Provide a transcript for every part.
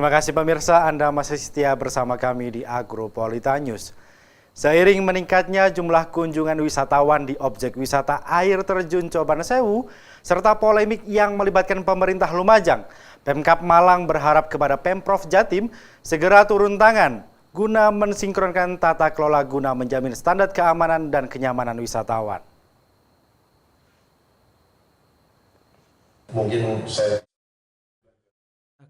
Terima kasih pemirsa, Anda masih setia bersama kami di Agropolita News. Seiring meningkatnya jumlah kunjungan wisatawan di objek wisata air terjun Coban Sewu, serta polemik yang melibatkan pemerintah Lumajang, Pemkab Malang berharap kepada Pemprov Jatim segera turun tangan guna mensinkronkan tata kelola guna menjamin standar keamanan dan kenyamanan wisatawan.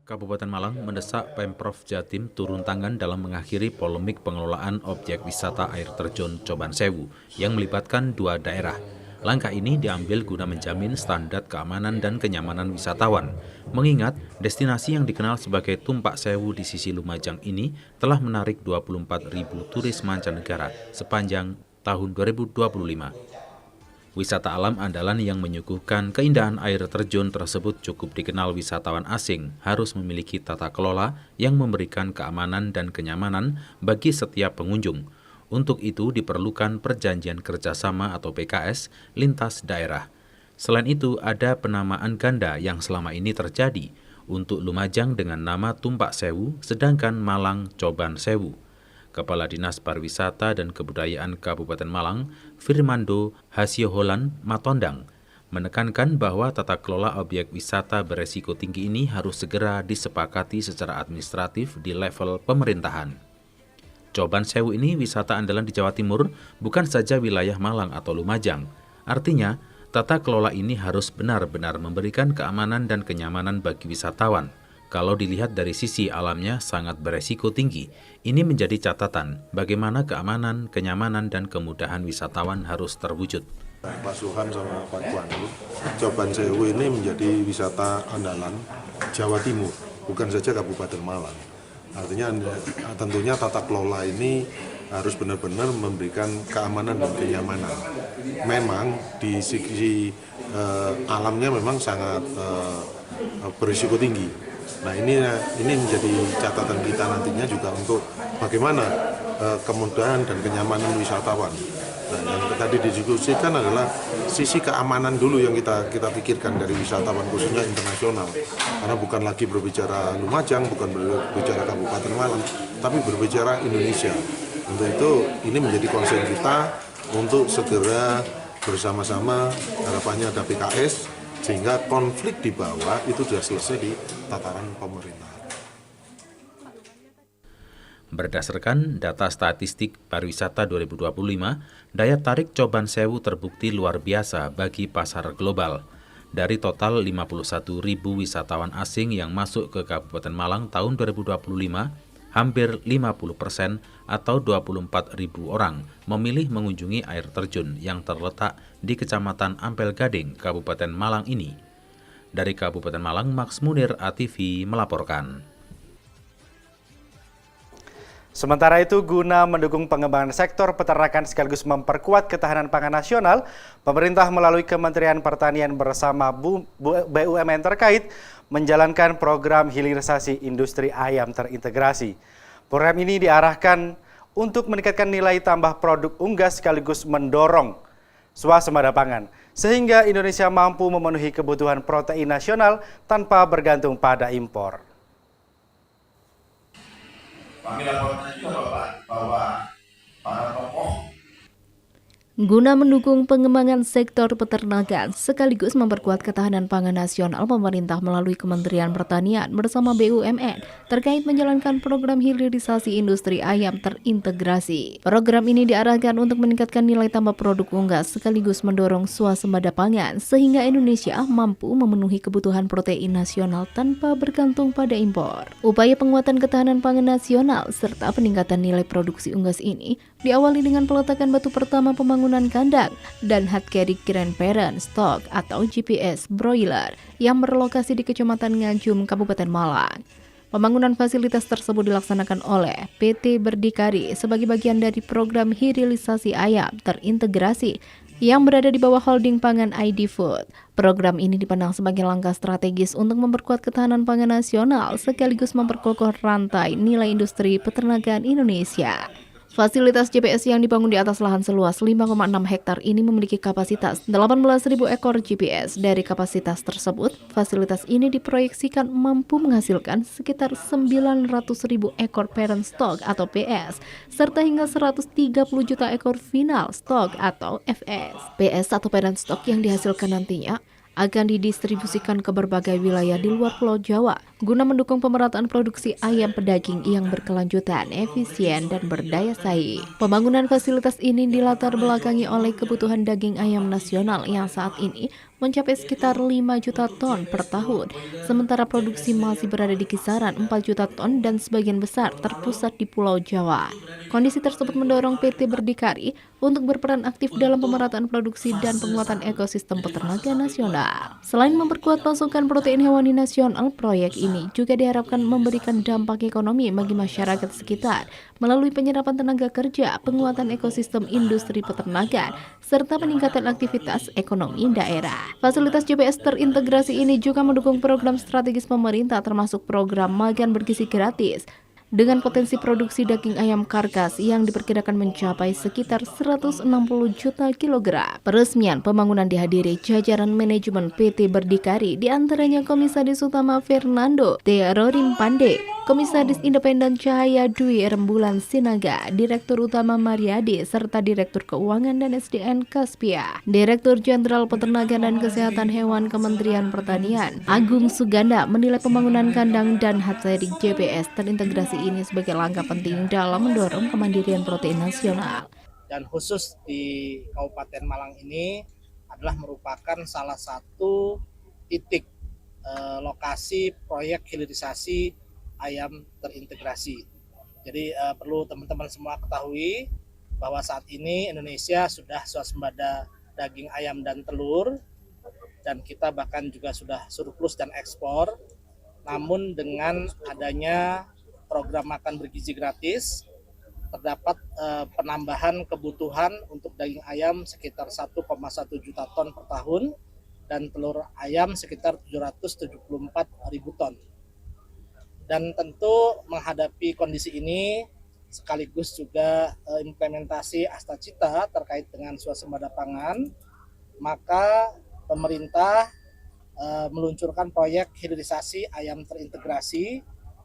Kabupaten Malang mendesak Pemprov Jatim turun tangan dalam mengakhiri polemik pengelolaan objek wisata air terjun Coban Sewu yang melibatkan dua daerah. Langkah ini diambil guna menjamin standar keamanan dan kenyamanan wisatawan. Mengingat destinasi yang dikenal sebagai Tumpak Sewu di sisi Lumajang ini telah menarik 24.000 turis mancanegara sepanjang tahun 2025. Wisata alam andalan yang menyuguhkan keindahan air terjun tersebut cukup dikenal wisatawan asing, harus memiliki tata kelola yang memberikan keamanan dan kenyamanan bagi setiap pengunjung. Untuk itu diperlukan perjanjian kerjasama atau PKS lintas daerah. Selain itu ada penamaan ganda yang selama ini terjadi untuk Lumajang dengan nama Tumpak Sewu, sedangkan Malang Coban Sewu. Kepala Dinas Pariwisata dan Kebudayaan Kabupaten Malang, Firmando Hasioholan Matondang, menekankan bahwa tata kelola objek wisata beresiko tinggi ini harus segera disepakati secara administratif di level pemerintahan. Coban Sewu ini wisata andalan di Jawa Timur, bukan saja wilayah Malang atau Lumajang. Artinya, tata kelola ini harus benar-benar memberikan keamanan dan kenyamanan bagi wisatawan. Kalau dilihat dari sisi alamnya sangat beresiko tinggi, ini menjadi catatan bagaimana keamanan, kenyamanan, dan kemudahan wisatawan harus terwujud. Pak Suhan sama Pak Kuanu, Coban Sewu ini menjadi wisata andalan Jawa Timur, bukan saja Kabupaten Malang. Artinya tentunya tata kelola ini harus benar-benar memberikan keamanan dan kenyamanan. Memang di sisi alamnya memang sangat berisiko tinggi. Nah ini menjadi catatan kita nantinya juga untuk bagaimana kemudahan dan kenyamanan wisatawan. Nah, yang tadi didiskusikan adalah sisi keamanan dulu yang kita pikirkan dari wisatawan khususnya internasional. Karena bukan lagi berbicara Lumajang, bukan berbicara Kabupaten Malang, tapi berbicara Indonesia. Untuk itu ini menjadi konsen kita untuk segera bersama-sama, harapannya ada PKS, sehingga konflik di bawah itu sudah selesai di tataran pemerintah. Berdasarkan data statistik pariwisata 2025, daya tarik Coban Sewu terbukti luar biasa bagi pasar global. Dari total 51.000 wisatawan asing yang masuk ke Kabupaten Malang tahun 2025, hampir 50% atau 24.000 orang memilih mengunjungi air terjun yang terletak di Kecamatan Ampel Gading, Kabupaten Malang ini. Dari Kabupaten Malang, Max Munir, ATV melaporkan. Sementara itu, guna mendukung pengembangan sektor peternakan sekaligus memperkuat ketahanan pangan nasional, pemerintah melalui Kementerian Pertanian bersama BUMN terkait menjalankan program hilirisasi industri ayam terintegrasi. Program ini diarahkan untuk meningkatkan nilai tambah produk unggas sekaligus mendorong swasembada pangan, sehingga Indonesia mampu memenuhi kebutuhan protein nasional tanpa bergantung pada impor. Kami laporkan juga bahwa para tokoh guna mendukung pengembangan sektor peternakan sekaligus memperkuat ketahanan pangan nasional, pemerintah melalui Kementerian Pertanian bersama BUMN terkait menjalankan program hilirisasi industri ayam terintegrasi. Program ini diarahkan untuk meningkatkan nilai tambah produk unggas sekaligus mendorong swasembada pangan sehingga Indonesia mampu memenuhi kebutuhan protein nasional tanpa bergantung pada impor. Upaya penguatan ketahanan pangan nasional serta peningkatan nilai produksi unggas ini diawali dengan peletakan batu pertama pembangunan kandang dan hard carry grandparent stock atau GPS broiler yang berlokasi di Kecamatan Ngajum, Kabupaten Malang. Pembangunan fasilitas tersebut dilaksanakan oleh PT Berdikari sebagai bagian dari program hilirisasi ayam terintegrasi yang berada di bawah holding pangan ID Food. Program ini dipandang sebagai langkah strategis untuk memperkuat ketahanan pangan nasional sekaligus memperkokoh rantai nilai industri peternakan Indonesia. Fasilitas JPS yang dibangun di atas lahan seluas 5,6 hektar ini memiliki kapasitas 18.000 ekor JPS. Dari kapasitas tersebut, fasilitas ini diproyeksikan mampu menghasilkan sekitar 900.000 ekor parent stock atau PS, serta hingga 130 juta ekor final stock atau FS. PS atau parent stock yang dihasilkan nantinya akan didistribusikan ke berbagai wilayah di luar Pulau Jawa guna mendukung pemerataan produksi ayam pedaging yang berkelanjutan, efisien, dan berdaya saing. Pembangunan fasilitas ini dilatar belakangi oleh kebutuhan daging ayam nasional yang saat ini mencapai sekitar 5 juta ton per tahun, sementara produksi masih berada di kisaran 4 juta ton dan sebagian besar terpusat di Pulau Jawa. Kondisi tersebut mendorong PT Berdikari untuk berperan aktif dalam pemerataan produksi dan penguatan ekosistem peternakan nasional. Selain memperkuat pasokan protein hewani nasional, proyek ini juga diharapkan memberikan dampak ekonomi bagi masyarakat sekitar melalui penyerapan tenaga kerja, penguatan ekosistem industri peternakan, serta peningkatan aktivitas ekonomi daerah. Fasilitas JPS terintegrasi ini juga mendukung program strategis pemerintah termasuk program makan bergizi gratis, dengan potensi produksi daging ayam karkas yang diperkirakan mencapai sekitar 160 juta kilogram. Peresmian pembangunan dihadiri jajaran manajemen PT Berdikari, diantaranya Komisaris Utama Fernando Terorim Pande, Komisaris Independen Cahaya Dwi Rembulan Sinaga, Direktur Utama Mariadi, serta Direktur Keuangan dan SDN Kaspia. Direktur Jenderal Peternakan dan Kesehatan Hewan Kementerian Pertanian, Agung Suganda, menilai pembangunan kandang dan hatchery JPS terintegrasi ini sebagai langkah penting dalam mendorong kemandirian protein nasional. Dan khusus di Kabupaten Malang ini adalah merupakan salah satu titik lokasi proyek hilirisasi ayam terintegrasi. Jadi perlu teman-teman semua ketahui bahwa saat ini Indonesia sudah swasembada daging ayam dan telur, dan kita bahkan juga sudah surplus dan ekspor. Namun dengan adanya program makan bergizi gratis, terdapat penambahan kebutuhan untuk daging ayam sekitar 1,1 juta ton per tahun dan telur ayam sekitar 774.000 ton. Dan tentu menghadapi kondisi ini sekaligus juga implementasi Astacita terkait dengan swasembada pangan, maka pemerintah meluncurkan proyek hilirisasi ayam terintegrasi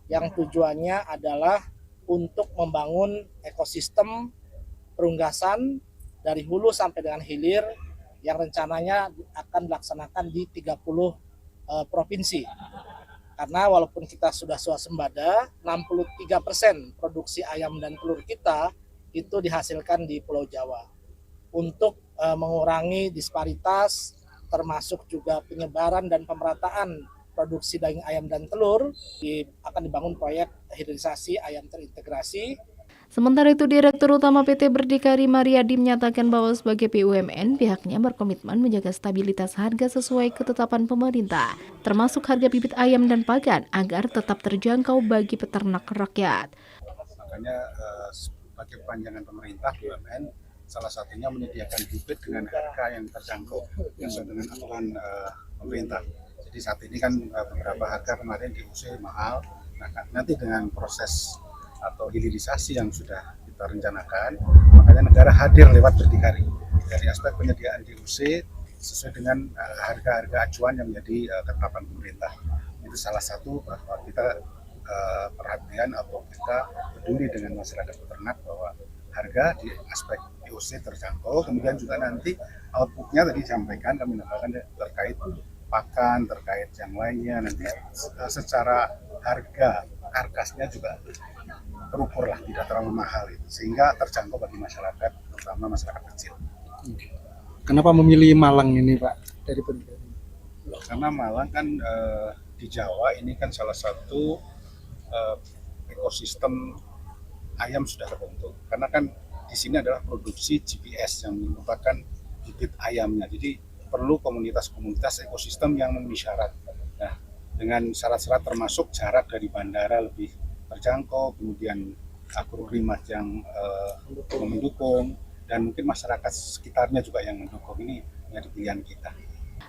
yang tujuannya adalah untuk membangun ekosistem perunggasan dari hulu sampai dengan hilir yang rencananya akan dilaksanakan di 30 provinsi. Karena walaupun kita sudah swasembada, 63% produksi ayam dan telur kita itu dihasilkan di Pulau Jawa. Untuk mengurangi disparitas, termasuk juga penyebaran dan pemerataan produksi daging ayam dan telur, akan dibangun proyek hilirisasi ayam terintegrasi. Sementara itu, Direktur Utama PT Berdikari Mariadi menyatakan bahwa sebagai BUMN, pihaknya berkomitmen menjaga stabilitas harga sesuai ketetapan pemerintah, termasuk harga bibit ayam dan pakan, agar tetap terjangkau bagi peternak rakyat. Makanya sebagai panjangan pemerintah, BUMN salah satunya menyediakan bibit dengan harga yang terjangkau yang sesuai dengan aturan pemerintah. Jadi saat ini kan beberapa harga kemarin diusir mahal. Nah, nanti dengan proses atau hilirisasi yang sudah kita rencanakan, makanya negara hadir lewat Berdikari dari aspek penyediaan DUC sesuai dengan harga-harga acuan yang menjadi ketetapan pemerintah. Itu salah satu bahwa kita perhatian atau kita peduli dengan masyarakat peternak bahwa harga di aspek DUC terjangkau. Kemudian juga nanti outputnya tadi disampaikan kami menambahkan terkait pakan, terkait yang lainnya, nanti secara harga karkasnya juga terukur lah, tidak terlalu mahal itu, sehingga terjangkau bagi masyarakat, terutama masyarakat kecil. Kenapa memilih Malang ini, Pak, dari Berdikari? Karena Malang kan di Jawa ini kan salah satu ekosistem ayam sudah terbentuk, karena kan di sini adalah produksi GPS yang merupakan bibit ayamnya, jadi perlu komunitas-komunitas ekosistem yang memenuhi syarat. Nah, dengan syarat-syarat termasuk jarak dari bandara lebih terjangkau, kemudian agroklimat yang mendukung, dan mungkin masyarakat sekitarnya juga yang mendukung, ini menjadi pilihan kita.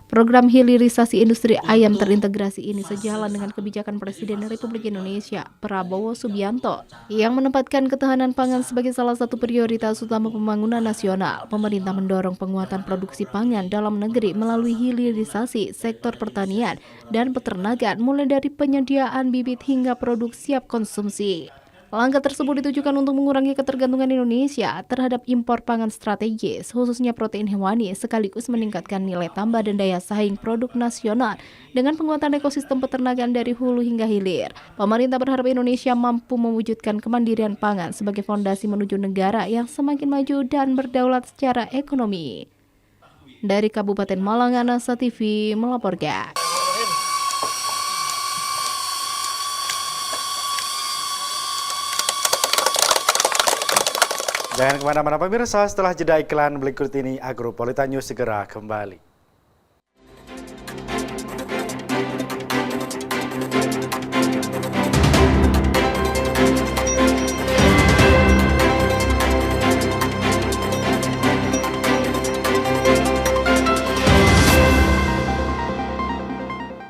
Program hilirisasi industri ayam terintegrasi ini sejalan dengan kebijakan Presiden Republik Indonesia, Prabowo Subianto, yang menempatkan ketahanan pangan sebagai salah satu prioritas utama pembangunan nasional. Pemerintah mendorong penguatan produksi pangan dalam negeri melalui hilirisasi sektor pertanian dan peternakan, mulai dari penyediaan bibit hingga produk siap konsumsi. Langkah tersebut ditujukan untuk mengurangi ketergantungan Indonesia terhadap impor pangan strategis, khususnya protein hewani, sekaligus meningkatkan nilai tambah dan daya saing produk nasional dengan penguatan ekosistem peternakan dari hulu hingga hilir. Pemerintah berharap Indonesia mampu mewujudkan kemandirian pangan sebagai fondasi menuju negara yang semakin maju dan berdaulat secara ekonomi. Dari Kabupaten Malang, Anasa TV melaporkan. Jangan kemana-mana pemirsa, setelah jeda iklan berikut ini Agropolitan News segera kembali.